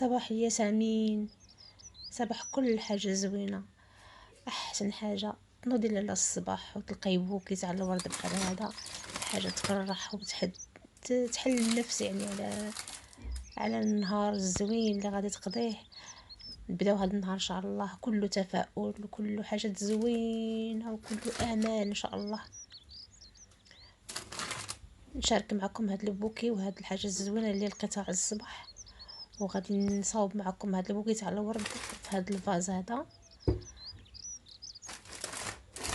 صباح الياسمين. صباح كل حاجة زوينة. أحسن حاجة تنوضي لاله الصباح وتلقاي بوكي تاع الورد بحال هذا، حاجة تفرح تحل النفس يعني على النهار الزوين اللي غادي تقضيه. نبداو هذا النهار ان شاء الله كله تفاؤل وكله حاجات زوينه وكله امان ان شاء الله. نشارك معكم هاد البوكي وهاد الحاجه الزوينه اللي لقيتها على الصباح، وغادي نصاوب معكم هاد البوكي تاع الورد في هاد الفاز هذا.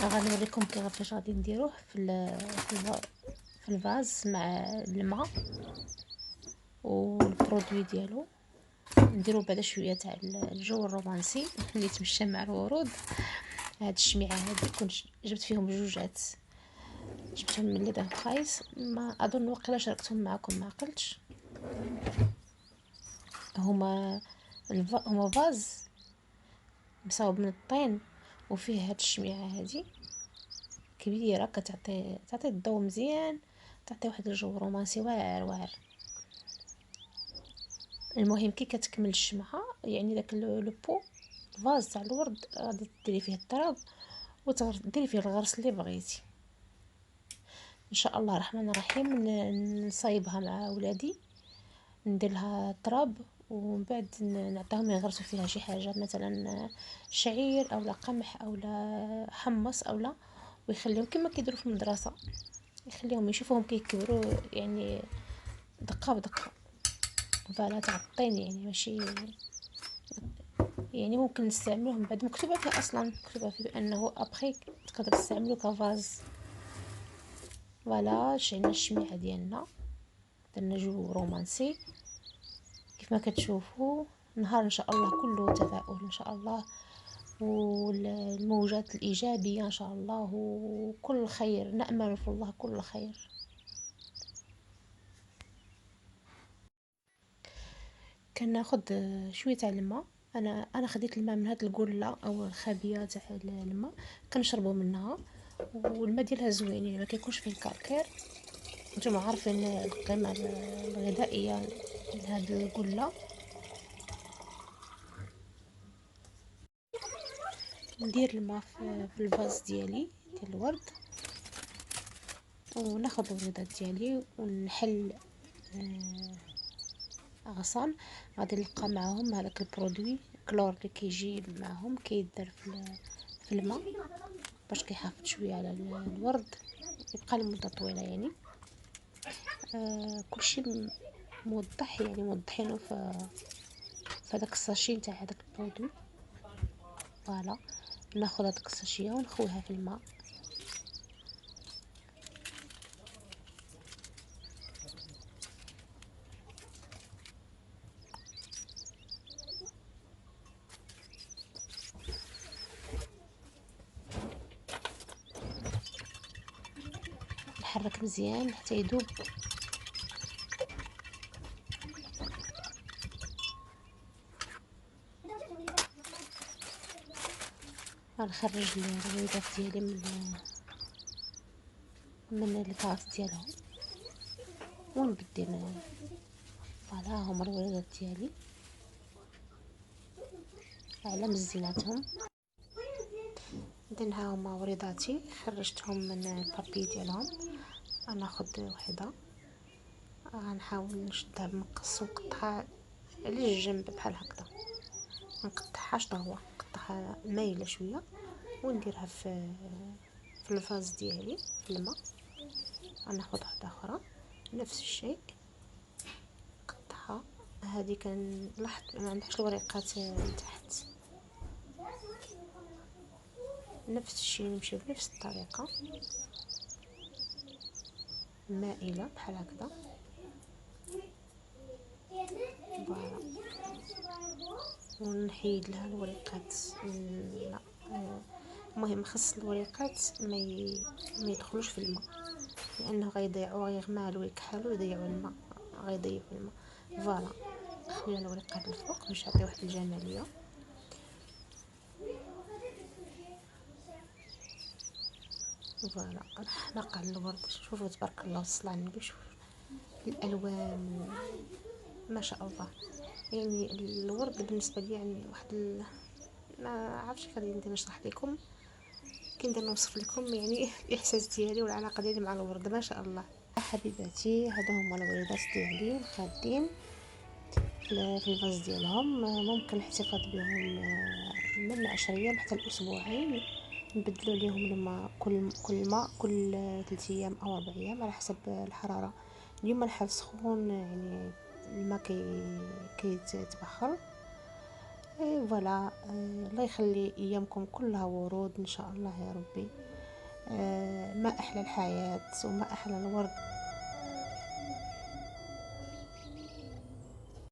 غادي نوريكم كيفاش غادي نديروه في الفاز مع الماء والبرودوي ديالو. نديرو بعدا شويه تاع الجو الرومانسي اللي تمشى مع الورود. هاد الشميعه هادي كنت جبت فيهم جوجات، جبتهم من لي خايس، ما اظن وقيلا شاركتهم معكم، ما عقلتش. هما هما فاز مصاوب من الطين وفيه هاد الشميعه هادي كبيره تعطي الضوء مزيان، تعطي واحد الجو رومانسي واعر واعر. المهم كي كتكمل الشمعة يعني داك لو بو فاز تاع الورد غادي ديري فيه التراب وتديري فيه الغرس اللي بغيتي. ان شاء الله الرحمن الرحيم نصايبها مع ولادي، ندير لها التراب ومن بعد نعطيهم يغرسوا فيها شي حاجه، مثلا شعير اولا قمح اولا حمص اولا، ويخليهم كما كيديروا في المدرسه، يخليهم يشوفوهم كيكبروا يعني دقه بدقه. فوالا تاع الطين يعني ماشي يعني ممكن نستعملوه من بعد، مكتوبه فيه اصلا، مكتوبه فيه بانه ابخي تقدر تستعملو كفاز. فوالا شعلنا الشميعه ديالنا، درنا جو رومانسي كيف ما كتشوفوا. نهار ان شاء الله كله تفاؤل ان شاء الله، والموجات الايجابيه ان شاء الله، وكل خير نامل في الله كل خير. كناخد شويه تاع الماء، انا خديت الماء من هاد القله او الخابيه تاع الماء، كنشربوا منها، والماء ديالها زوين يعني ما كيكونش فيه الكركير. نتوما عارفين القيمه الغذائيه لهاد القله. ندير الماء في الفاز ديالي ديال الورد، وناخد الوريضات ديالي ونحل غصان. غادي نلقى معاهم هذاك البرودوي كلور اللي كيجي معاهم كيدار في الماء باش كيحافظ شويه على الورد، يبقى لمده طويله يعني. كلشي موضح يعني موضحينه في هذاك الساشي نتاع هذاك البرودوي. فوالا ناخذ هذاك الساشيه ونخويها في الماء. نحرك مزيان حتى يذوب. غنخرج الرويضات ديالي من الكاس ديالهم ونبدل. فوالا هما الرويضات ديالي على مزيناتهم. درنا هما وريضاتي خرجتهم من البابي ديالهم. غناخد وحده، غنحاول نشدها بمقص ونقطعها على الجنب بحال هكذا، منقطعهاش ضغوه، نقطعها مايله شويه ونديرها في الفاز ديالي في الماء. غناخد وحده اخرى نفس الشيء نقطعها. هذه كنلاحظ ما عندهاش الوريقات لتحت، نفس الشيء نمشي بنفس الطريقه مائله بحال هكذا. فوالا ونحيد لها الوريقات. لا المهم خص الوريقات ما يدخلوش في الماء، لانه غيضيعوا غيغمالوا ويكحلوا ويضيعوا الماء، غيضيعوا الماء. فوالا خلينا الوريقات الفوق باش يعطي واحد الجماليه. فوالا راح نقع الورد، شوفوا تبارك الله والصلاة على النبي، شوف الالوان ما شاء الله. يعني الورد بالنسبه لي يعني ما عرفتش كيف غادي ندير نشرح لكم، كي ندير نوصف لكم يعني الاحساس ديالي والعلاقه ديالي مع الورد. ما شاء الله. حبيباتي، هادو هما الوريدات ديالي خادين في الفاز ديالهم. ممكن الاحتفاظ بهم من 10 ايام حتى لاسبوعين. نبدلوا ليهم الماء كل 3 ايام او 4 ايام على حسب الحراره. اليوم الحال سخون، يعني الماء كيتبخر. اي فوالا. الله يخلي ايامكم كلها ورود ان شاء الله يا ربي. ما احلى الحياه وما احلى الورد.